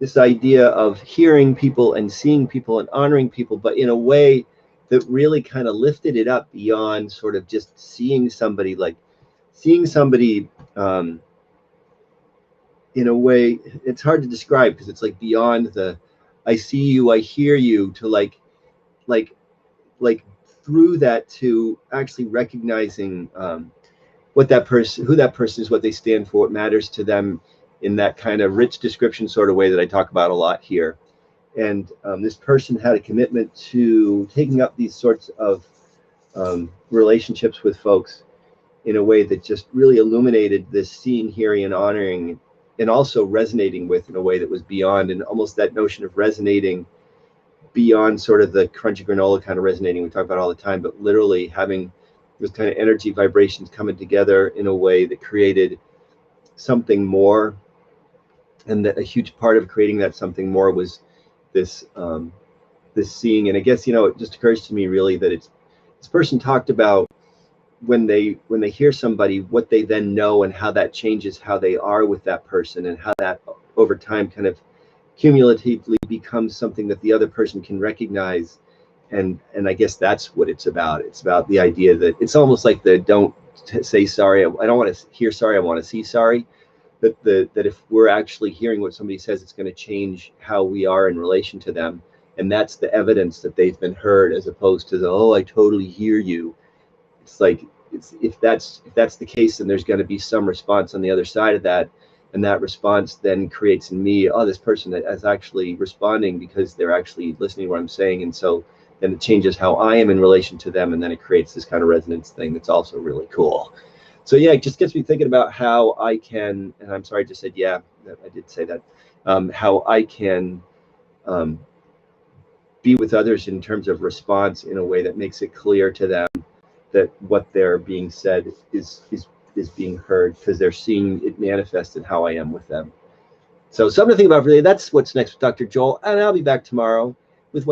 this idea of hearing people and seeing people and honoring people, but in a way that really kind of lifted it up beyond sort of just seeing somebody, like seeing somebody in a way, it's hard to describe because it's like beyond the I see you, I hear you, to like through that to actually recognizing what that person, who that person is, what they stand for, what matters to them, in that kind of rich description sort of way that I talk about a lot here. And this person had a commitment to taking up these sorts of relationships with folks in a way that just really illuminated this seeing, hearing, and honoring, and also resonating with in a way that was beyond, and almost that notion of resonating beyond sort of the crunchy granola kind of resonating we talk about all the time, but literally having those kind of energy vibrations coming together in a way that created something more. And that a huge part of creating that something more was this this seeing. And I guess, you know, it just occurs to me really that it's, this person talked about when they hear somebody, what they then know and how that changes how they are with that person, and how that over time kind of cumulatively becomes something that the other person can recognize. And I guess that's what it's about. It's about the idea that it's almost like the don't say sorry, I don't want to hear sorry, I want to see sorry. That if we're actually hearing what somebody says, it's going to change how we are in relation to them. And that's the evidence that they've been heard, as opposed to the, oh, I totally hear you. It's like, if that's the case, then there's going to be some response on the other side of that. And that response then creates in me, oh, this person is actually responding because they're actually listening to what I'm saying. And so then it changes how I am in relation to them. And then it creates this kind of resonance thing that's also really cool. So yeah, it just gets me thinking about how I can, and I'm sorry I just said, yeah, I did say that, how I can be with others in terms of response in a way that makes it clear to them that what they're being said is being heard, because they're seeing it manifest in how I am with them. So something to think about really. That's what's next with Dr. Joel, and I'll be back tomorrow.